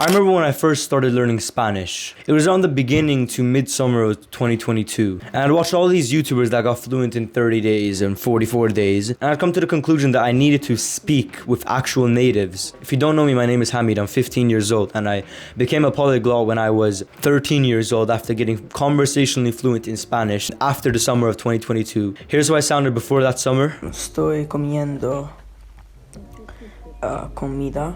I remember when I first started learning Spanish. It was around the beginning to midsummer of 2022. And I'd watched all these YouTubers that got fluent in 30 days and 44 days. And I'd come to the conclusion that I needed to speak with actual natives. If you don't know me, my name is Hamid. I'm 15 years old. And I became a polyglot when I was 13 years old after getting conversationally fluent in Spanish after the summer of 2022. Here's how I sounded before that summer. Estoy comiendo comida.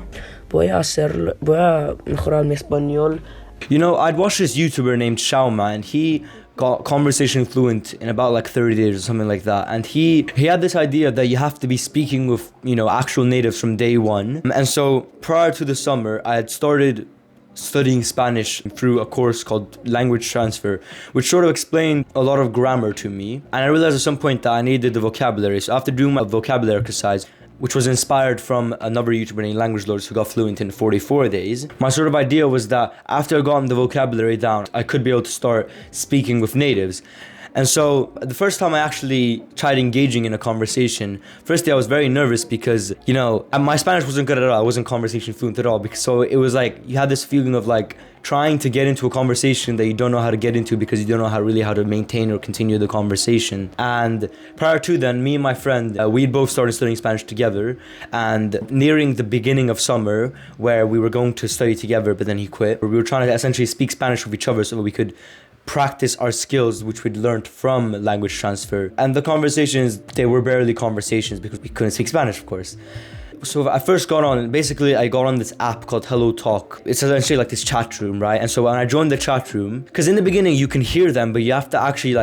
Voy a mejorar mi español. You know, I'd watched this YouTuber named Shauma, and he got conversation fluent in about like 30 days or something like that. And he had this idea that you have to be speaking with, actual natives from day one. And so prior to the summer, I had started studying Spanish through a course called Language Transfer, which sort of explained a lot of grammar to me. And I realized at some point that I needed the vocabulary. So after doing my vocabulary exercise, which was inspired from another YouTuber named Language Lords who got fluent in 44 days. My sort of idea was that after I got the vocabulary down, I could be able to start speaking with natives. And so the first time I actually tried engaging in a conversation, firstly I was very nervous because, my Spanish wasn't good at all. I wasn't conversation fluent at all. So it was like, you had this feeling of like trying to get into a conversation that you don't know how to get into because you don't know how to maintain or continue the conversation. And prior to then, me and my friend, we'd both started studying Spanish together. And nearing the beginning of summer, where we were going to study together, but then he quit, we were trying to essentially speak Spanish with each other so that we could practice our skills which we'd learned from language transfer. And the conversations, they were barely conversations because we couldn't speak Spanish, of course. So I first got on, basically I got on this app called Hello Talk. It's essentially like this chat room, right? And so when I joined the chat room, because in the beginning you can hear them, but you have to actually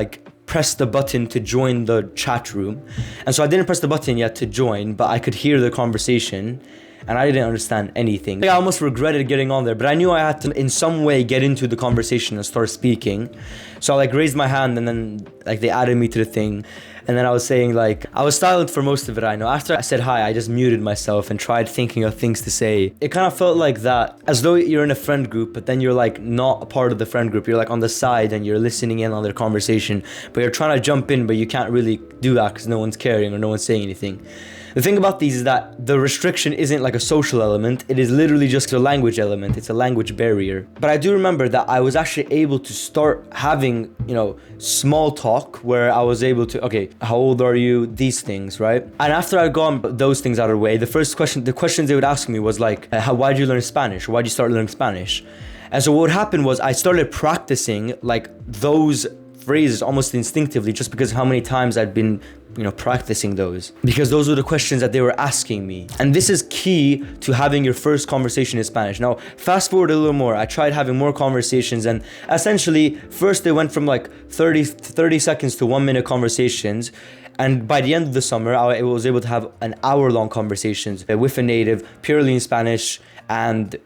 press the button to join the chat room. And so I didn't press the button yet to join, but I could hear the conversation. And I didn't understand anything. I almost regretted getting on there, but I knew I had to in some way get into the conversation and start speaking. So I raised my hand and then they added me to the thing. And then I was saying I was silent for most of it, I know. After I said hi, I just muted myself and tried thinking of things to say. It kind of felt like that, as though you're in a friend group, but then you're not a part of the friend group. You're on the side and you're listening in on their conversation, but you're trying to jump in, but you can't really do that because no one's caring or no one's saying anything. The thing about these is that the restriction isn't like a social element, it is literally just a language element, it's a language barrier. But I do remember that I was actually able to start having, small talk where I was able to, okay, how old are you? These things, right? And after I'd gone those things out of the way, the questions they would ask me was why'd you learn Spanish? Or why'd you start learning Spanish? And so what would happen was I started practicing those phrases almost instinctively just because how many times I'd been practicing those, because those were the questions that they were asking me. And this is key to having your first conversation in Spanish. Now fast forward a little more, I tried having more conversations, and essentially first they went from 30 seconds to 1 minute conversations. And by the end of the summer, I was able to have an hour-long conversations with a native purely in Spanish. And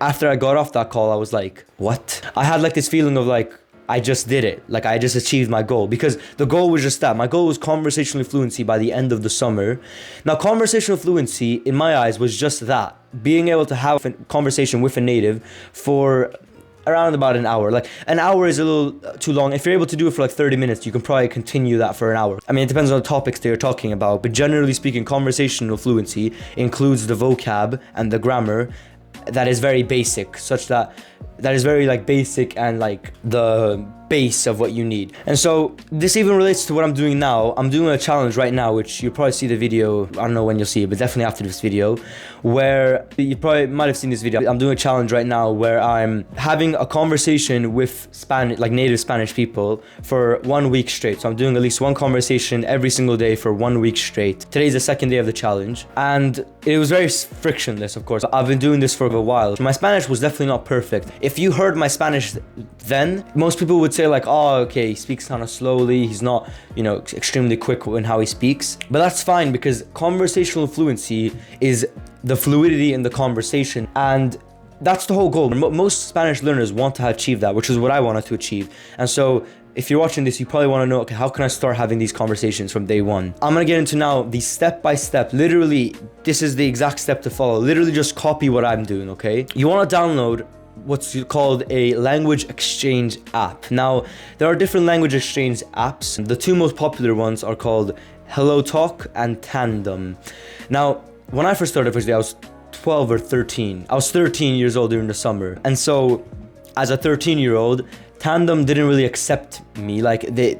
after I got off that call, I was like, what? I had this feeling of I just did it. I just achieved my goal, because the goal was just that. My goal was conversational fluency by the end of the summer. Now, conversational fluency, in my eyes, was just that. Being able to have a conversation with a native for around about an hour. An hour is a little too long. If you're able to do it for 30 minutes, you can probably continue that for an hour. I mean, it depends on the topics that you're talking about, but generally speaking, conversational fluency includes the vocab and the grammar that is very basic, such that is very basic and the base of what you need. And so this even relates to what I'm doing now. I'm doing a challenge right now, which you'll probably see the video, I don't know when you'll see it, but definitely after this video, where you probably might have seen this video. I'm doing a challenge right now where I'm having a conversation with native Spanish people for 1 week straight. So I'm doing at least one conversation every single day for 1 week straight. Today's the second day of the challenge, and it was very frictionless, of course. I've been doing this for a while. My Spanish was definitely not perfect. If you heard my Spanish then, most people would say oh, okay, he speaks kind of slowly, he's not, extremely quick in how he speaks. But that's fine, because conversational fluency is the fluidity in the conversation, and that's the whole goal. Most Spanish learners want to achieve that, which is what I wanted to achieve. And so if you're watching this, you probably want to know, okay, how can I start having these conversations from day one? I'm going to get into now the step-by-step. Literally, this is the exact step to follow. Literally just copy what I'm doing, okay? You want to download what's called a language exchange app. Now, there are different language exchange apps. The two most popular ones are called Hello Talk and Tandem. Now, when I first started, firstly, I was 12 or 13. I was 13 years old during the summer. And so as a 13-year-old, Tandem didn't really accept me. Like, they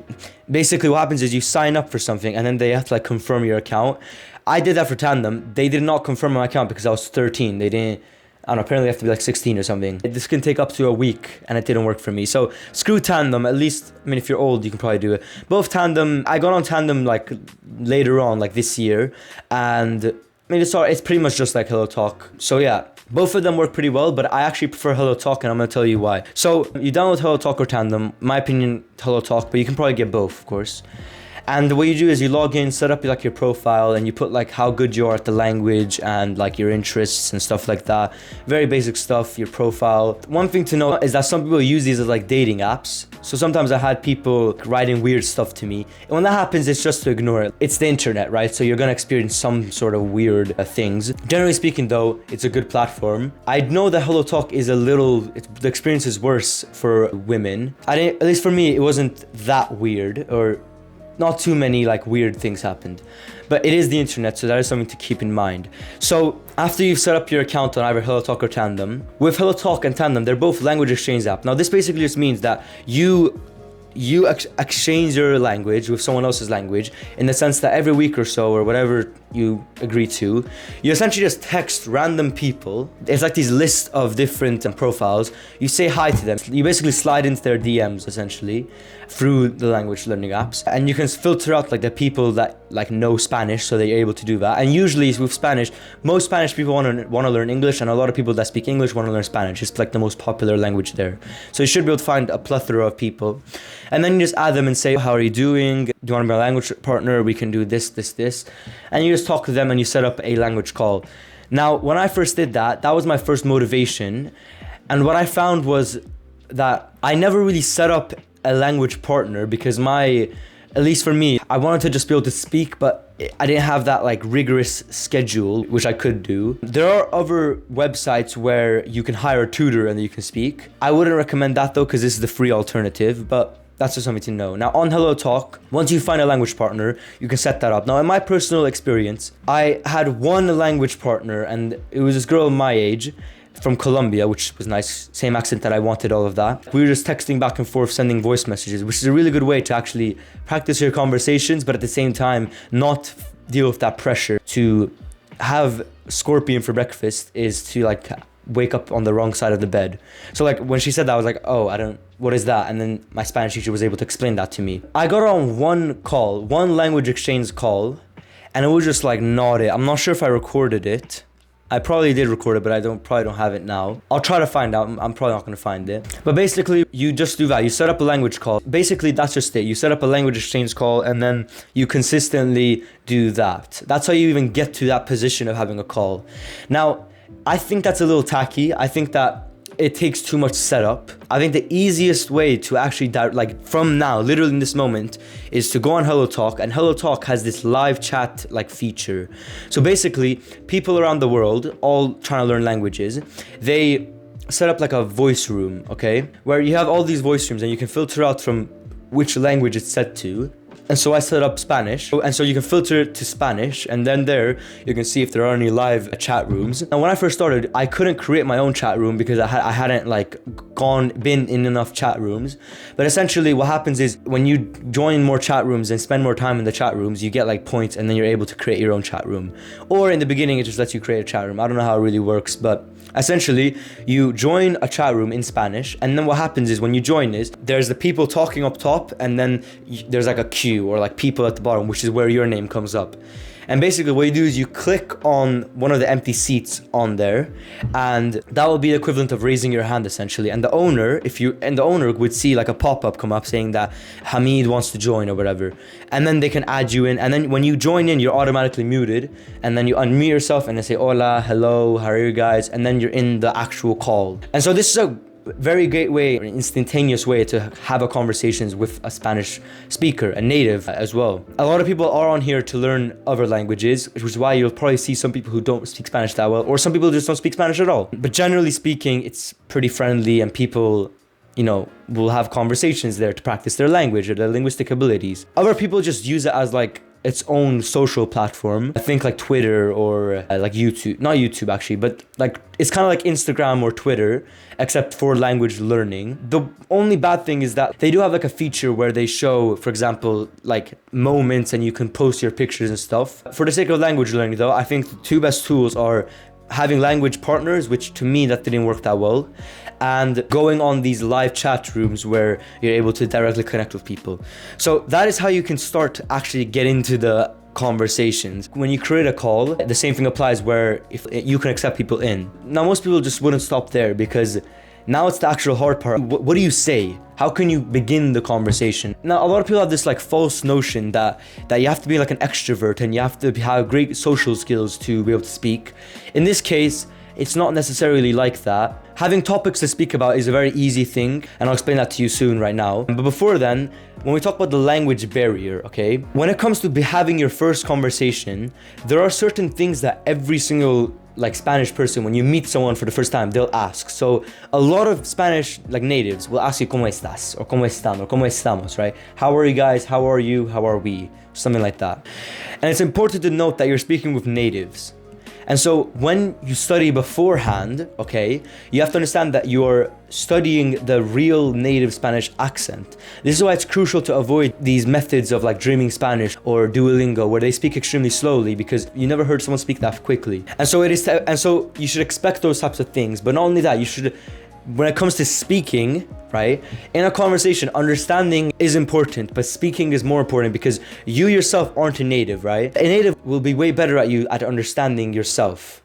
basically, what happens is you sign up for something and then they have to like confirm your account. I did that for Tandem. They did not confirm my account because I was 13. They didn't, I don't know, apparently I have to be like 16 or something. This can take up to a week and it didn't work for me. So screw Tandem, at least, I mean, if you're old, you can probably do it. Both Tandem, I got on Tandem like later on, like this year. And I mean, it's pretty much just like Hello Talk. So yeah, both of them work pretty well, but I actually prefer Hello Talk, and I'm gonna tell you why. So you download Hello Talk or Tandem. My opinion, Hello Talk, but you can probably get both, of course. And what you do is you log in, set up like your profile, and you put like how good you are at the language and like your interests and stuff like that. Very basic stuff, your profile. One thing to know is that some people use these as like dating apps. So sometimes I had people writing weird stuff to me. And when that happens, it's just to ignore it. It's the internet, right? So you're gonna experience some sort of weird things. Generally speaking though, it's a good platform. I know that Hello Talk is the experience is worse for women. At least for me, it wasn't that weird, or not too many like weird things happened, but it is the internet, so that is something to keep in mind. So after you've set up your account on either Hello Talk or Tandem, with Hello Talk and Tandem, they're both language exchange apps. Now this basically just means that you exchange your language with someone else's language, in the sense that every week or so, or whatever you agree to, you essentially just text random people. It's like these lists of different profiles. You say hi to them. You basically slide into their DMs essentially through the language learning apps, and you can filter out like the people that like know Spanish, so that you're able to do that. And usually with Spanish, most Spanish people want to learn English, and a lot of people that speak English want to learn Spanish. It's like the most popular language there. So you should be able to find a plethora of people, and then you just add them and say, how are you doing? Do you want to be a language partner? We can do this, and you just talk to them and you set up a language call. Now, when I first did that, that was my first motivation, and what I found was that I never really set up a language partner because at least for me, I wanted to just be able to speak, but I didn't have that like rigorous schedule, which I could do. There are other websites where you can hire a tutor and you can speak. I wouldn't recommend that though, because this is the free alternative, but that's just something to know. Now on Hello Talk, once you find a language partner, you can set that up. Now in my personal experience, I had one language partner, and it was this girl my age, from Colombia, which was nice, same accent that I wanted, all of that. We were just texting back and forth, sending voice messages, which is a really good way to actually practice your conversations, but at the same time, not deal with that pressure. To have scorpion for breakfast is to like wake up on the wrong side of the bed. So like when she said that, I was like, oh, what is that? And then my Spanish teacher was able to explain that to me. I got on one language exchange call, and it was just like not it. I'm not sure if I recorded it. I probably did record it, but I probably don't have it now. I'll try to find out. I'm probably not going to find it. But basically, you just do that. You set up a language call. Basically, that's just it. You set up a language exchange call, and then you consistently do that. That's how you even get to that position of having a call. Now, I think that's a little tacky. I think that it takes too much setup. I think the easiest way to actually, like from now, literally in this moment, is to go on Hello Talk, and Hello Talk has this live chat like feature. So basically, people around the world, all trying to learn languages, they set up like a voice room, okay? Where you have all these voice rooms and you can filter out from which language it's set to. And so I set up Spanish, and so you can filter it to Spanish, and then there you can see if there are any live chat rooms. And when I first started, I couldn't create my own chat room because I hadn't like been in enough chat rooms. But essentially what happens is when you join more chat rooms and spend more time in the chat rooms, you get like points, and then you're able to create your own chat room. Or in the beginning, it just lets you create a chat room. I don't know how it really works, but essentially you join a chat room in Spanish, and then what happens is when you join is there's the people talking up top, and then there's like a queue or like people at the bottom, which is where your name comes up. And basically what you do is you click on one of the empty seats on there, and that will be the equivalent of raising your hand essentially. And the owner would see like a pop-up come up saying that Hamid wants to join or whatever. And then they can add you in, and then when you join in, you're automatically muted, and then you unmute yourself and they say, hola, hello, how are you guys? And then you're in the actual call. And so this is a very great way, an instantaneous way to have a conversations with a Spanish speaker, a native as well. A lot of people are on here to learn other languages, which is why you'll probably see some people who don't speak Spanish that well, or some people just don't speak Spanish at all. But generally speaking, it's pretty friendly, and people, will have conversations there to practice their language or their linguistic abilities. Other people just use it as like its own social platform. I think like Twitter or like YouTube, not YouTube actually, but like it's kind of like Instagram or Twitter, except for language learning. The only bad thing is that they do have like a feature where they show, for example, like moments and you can post your pictures and stuff. For the sake of language learning though, I think the two best tools are having language partners, which to me that didn't work that well, and going on these live chat rooms where you're able to directly connect with people. So that is how you can start to actually get into the conversations. When you create a call, the same thing applies where if you can accept people in. Now most people just wouldn't stop there because now it's the actual hard part. What do you say? How can you begin the conversation? Now, a lot of people have this like false notion that you have to be like an extrovert and you have to have great social skills to be able to speak. In this case, it's not necessarily like that. Having topics to speak about is a very easy thing, and I'll explain that to you soon right now. But before then, when we talk about the language barrier, okay? When it comes to having your first conversation, there are certain things that every single like Spanish person, when you meet someone for the first time, they'll ask. So a lot of Spanish like natives will ask you ¿Cómo estás? Or ¿Cómo están? Or ¿Cómo estamos? Right? How are you guys? How are you? How are we? Something like that. And it's important to note that you're speaking with natives. And so when you study beforehand, okay, you have to understand that you're studying the real native Spanish accent. This is why it's crucial to avoid these methods of like Dreaming Spanish or Duolingo where they speak extremely slowly, because you never heard someone speak that quickly. And so you should expect those types of things. But not only that, you should, when it comes to speaking, right, in a conversation, understanding is important, but speaking is more important because you yourself aren't a native, right? A native will be way better at you at understanding yourself.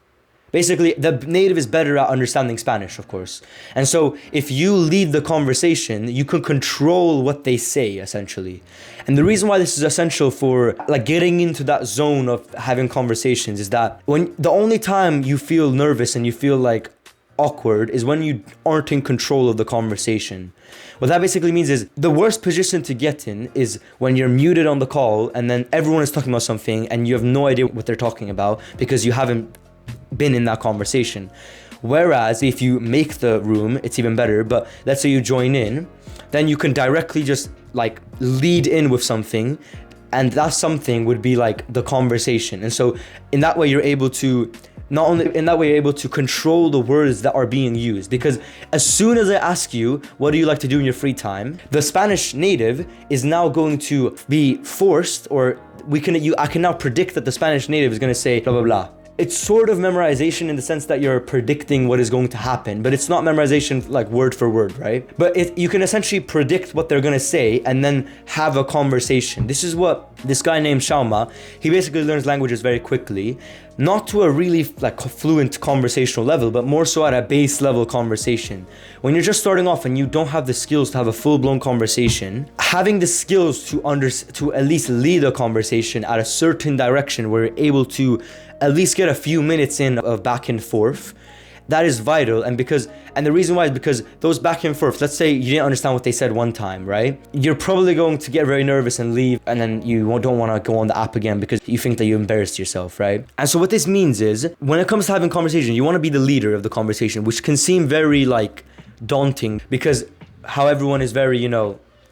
Basically, the native is better at understanding Spanish, of course. And so if you lead the conversation, you can control what they say, essentially. And the reason why this is essential for like getting into that zone of having conversations is that when the only time you feel nervous and you feel like awkward is when you aren't in control of the conversation. What that basically means is the worst position to get in is when you're muted on the call and then everyone is talking about something and you have no idea what they're talking about because you haven't been in that conversation. Whereas if you make the room, it's even better. But let's say you join in, then you can directly just like lead in with something, and that something would be like the conversation. And so in that way you're able to control the words that are being used, because as soon as I ask you, what do you like to do in your free time? The Spanish native is now going to be forced, or I can now predict that the Spanish native is going to say blah, blah, blah. It's sort of memorization in the sense that you're predicting what is going to happen, but it's not memorization like word for word, right? But you can essentially predict what they're going to say and then have a conversation. This is what this guy named Shauma, he basically learns languages very quickly, not to a really like fluent conversational level, but more so at a base level conversation. When you're just starting off and you don't have the skills to have a full-blown conversation, having the skills to at least lead a conversation at a certain direction where you're able to at least get a few minutes in of back and forth, that is vital. And the reason why is because those back and forth, let's say you didn't understand what they said one time, right? You're probably going to get very nervous and leave, and then you don't want to go on the app again because you think that you embarrassed yourself, right? And so what this means is, when it comes to having conversation, you want to be the leader of the conversation, which can seem very like daunting because how everyone is very,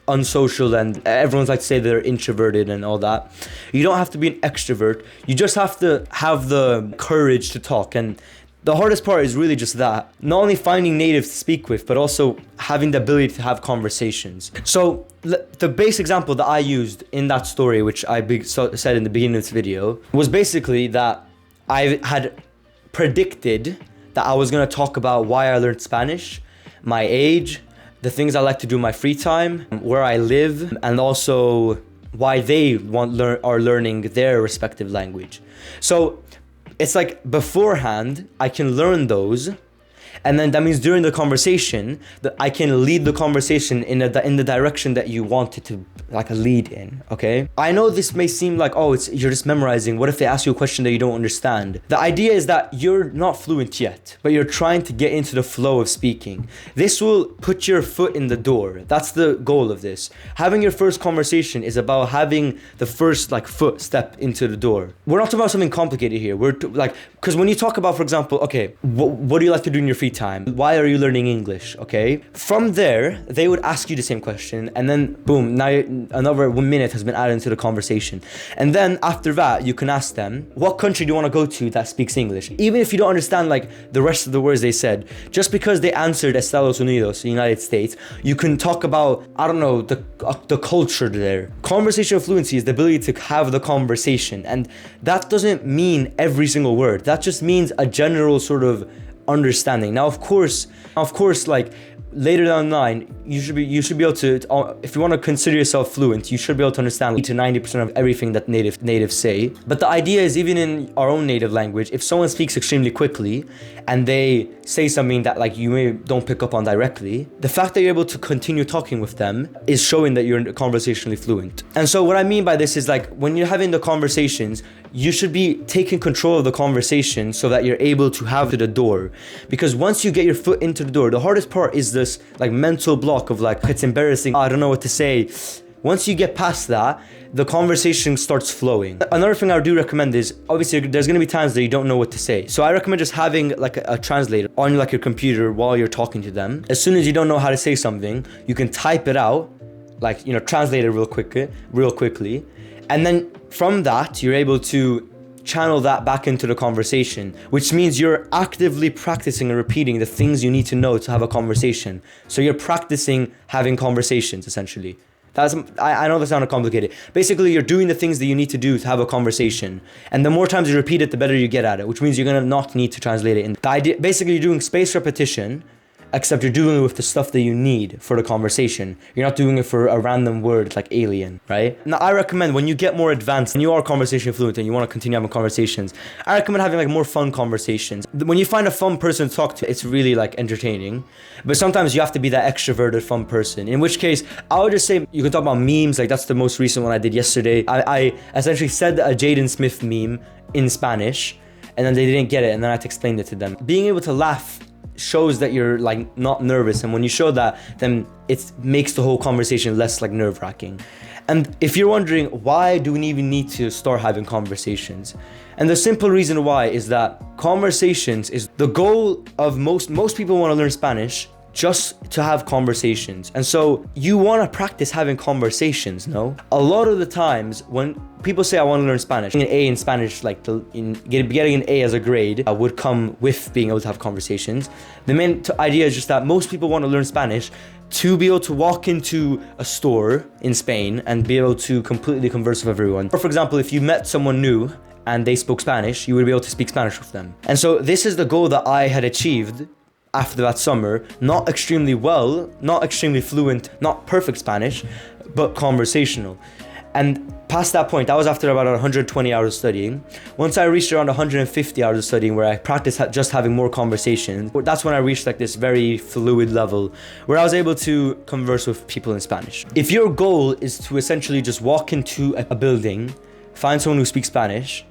unsocial, and everyone's like to say they're introverted and all that. You don't have to be an extrovert. You just have to have the courage to talk. And the hardest part is really just that. Not only finding natives to speak with, but also having the ability to have conversations. So the base example that I used in that story, which I said in the beginning of this video, was basically that I had predicted that I was going to talk about why I learned Spanish, my age, the things I like to do in my free time, where I live, and also why they are learning their respective language. So it's like beforehand, I can learn those, and then that means during the conversation that I can lead the conversation in the direction that you want it to like a lead in, okay? I know this may seem like, you're just memorizing. What if they ask you a question that you don't understand? The idea is that you're not fluent yet, but you're trying to get into the flow of speaking. This will put your foot in the door. That's the goal of this. Having your first conversation is about having the first like foot step into the door. We're not talking about something complicated here. Because when you talk about, for example, okay, what do you like to do in your free time? Why are you learning English? Okay. From there, they would ask you the same question, and then boom, now another 1 minute has been added into the conversation. And then after that, you can ask them, what country do you want to go to that speaks English? Even if you don't understand like the rest of the words they said, just because they answered Estados Unidos, the United States, you can talk about, I don't know, the culture there. Conversational fluency is the ability to have the conversation, and that doesn't mean every single word. That just means a general sort of understanding. Now, of course, like later down the line, you should be able to, if you want to consider yourself fluent, you should be able to understand 80 to 90% of everything that natives say. But the idea is, even in our own native language, if someone speaks extremely quickly and they say something that like you don't pick up on directly, the fact that you're able to continue talking with them is showing that you're conversationally fluent. And so what I mean by this is, like, when you're having the conversations, you should be taking control of the conversation so that you're able to have to the door. Because once you get your foot into the door, the hardest part is this like mental block of like, it's embarrassing, I don't know what to say. Once you get past that, the conversation starts flowing. Another thing I do recommend is, obviously there's going to be times that you don't know what to say. So I recommend just having like a translator on like your computer while you're talking to them. As soon as you don't know how to say something, you can type it out, like, you know, translate it real quickly. And then from that, you're able to channel that back into the conversation, which means you're actively practicing and repeating the things you need to know to have a conversation. So you're practicing having conversations, essentially. I know that sounded complicated. Basically, you're doing the things that you need to do to have a conversation. And the more times you repeat it, the better you get at it, which means you're going to not need to translate it. The idea, basically, you're doing spaced repetition, except you're doing it with the stuff that you need for the conversation. You're not doing it for a random word like alien, right? Now, I recommend when you get more advanced and you are conversation fluent and you want to continue having conversations, I recommend having like more fun conversations. When you find a fun person to talk to, it's really like entertaining. But sometimes you have to be that extroverted fun person, in which case I would just say you can talk about memes. Like, that's the most recent one I did yesterday. I essentially said a Jaden Smith meme in Spanish, and then they didn't get it, and then I had to explain it to them. Being able to laugh shows that you're like not nervous, and when you show that, then it makes the whole conversation less like nerve-wracking. And if you're wondering, why do we even need to start having conversations? And the simple reason why is that conversations is the goal of most people want to learn Spanish just to have conversations. And so you want to practice having conversations, no? A lot of the times when people say I want to learn Spanish, an A in Spanish, like getting an A as a grade would come with being able to have conversations. The main idea is just that most people want to learn Spanish to be able to walk into a store in Spain and be able to completely converse with everyone. Or for example, if you met someone new and they spoke Spanish, you would be able to speak Spanish with them. And so this is the goal that I had achieved after that summer. Not extremely well, not extremely fluent, not perfect Spanish, but conversational. And past that point, that was after about 120 hours of studying. Once I reached around 150 hours of studying, where I practiced just having more conversations, that's when I reached like this very fluid level where I was able to converse with people in Spanish. If your goal is to essentially just walk into a building, find someone who speak Spanish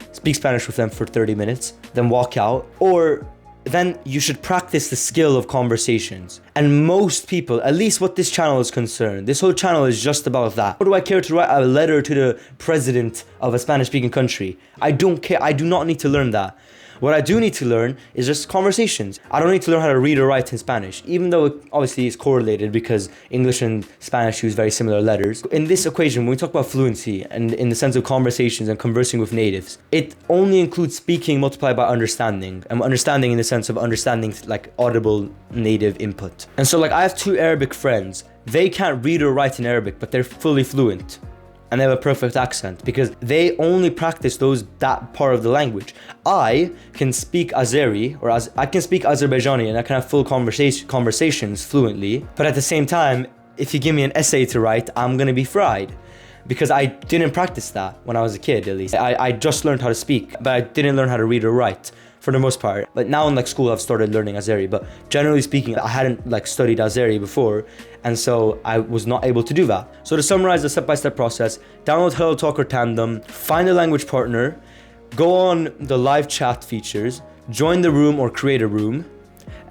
with them for 30 minutes, then walk out, or then you should practice the skill of conversations. And most people, at least what this channel is concerned, this whole channel is just about that. What do I care to write a letter to the president of a Spanish-speaking country? I don't care. I do not need to learn that. What I do need to learn is just conversations. I don't need to learn how to read or write in Spanish, even though it obviously is correlated because English and Spanish use very similar letters. In this equation, when we talk about fluency and in the sense of conversations and conversing with natives, it only includes speaking multiplied by understanding, and understanding in the sense of understanding like audible native input. And so like I have two Arabic friends. They can't read or write in Arabic, but they're fully fluent. And they have a perfect accent because they only practice that part of the language. I can speak Azeri, I can speak Azerbaijani, and I can have full conversations fluently. But at the same time, if you give me an essay to write, I'm gonna be fried. Because I didn't practice that when I was a kid, at least. I just learned how to speak, but I didn't learn how to read or write for the most part. But now in like school, I've started learning Azeri. But generally speaking, I hadn't like studied Azeri before, and so I was not able to do that. So to summarize the step-by-step process, download HelloTalk or Tandem, find a language partner, go on the live chat features, join the room or create a room,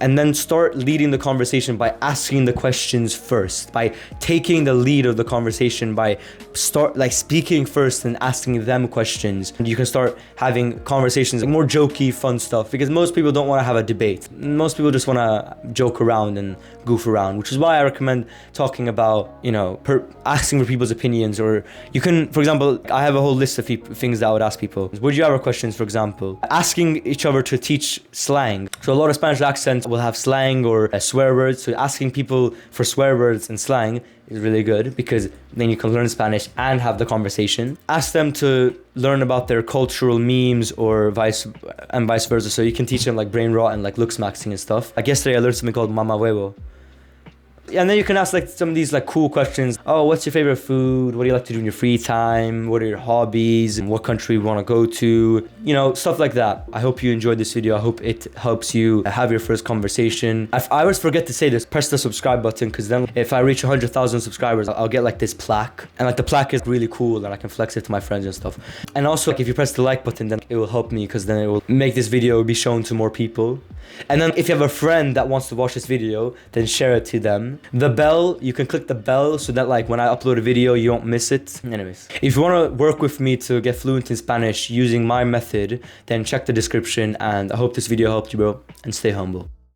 and then start leading the conversation by asking the questions first, by taking the lead of the conversation, by start like speaking first and asking them questions. And you can start having conversations, like more jokey, fun stuff, because most people don't want to have a debate. Most people just want to joke around and goof around, which is why I recommend talking about, you know, asking for people's opinions. Or you can, for example, I have a whole list of things that I would ask people. Would you ever questions, for example. Asking each other to teach slang. So a lot of Spanish accents will have slang or swear words. So asking people for swear words and slang is really good, because then you can learn Spanish and have the conversation. Ask them to learn about their cultural memes or vice versa. So you can teach them like brain rot and like look smaxing and stuff. Like yesterday I learned something called mama huevo. And then you can ask like some of these like cool questions. Oh, what's your favorite food? What do you like to do in your free time? What are your hobbies? And what country you want to go to? You know, stuff like that. I hope you enjoyed this video. I hope it helps you have your first conversation. If I always forget to say this, press the subscribe button, because then if I reach 100,000 subscribers, I'll get like this plaque. And like the plaque is really cool and I can flex it to my friends and stuff. And also like, if you press the like button, then it will help me, because then it will make this video be shown to more people. And then if you have a friend that wants to watch this video, then share it to them. The bell, you can click the bell so that like when I upload a video, you don't miss it. Anyways, if you want to work with me to get fluent in Spanish using my method, then check the description. And I hope this video helped you, bro, and stay humble.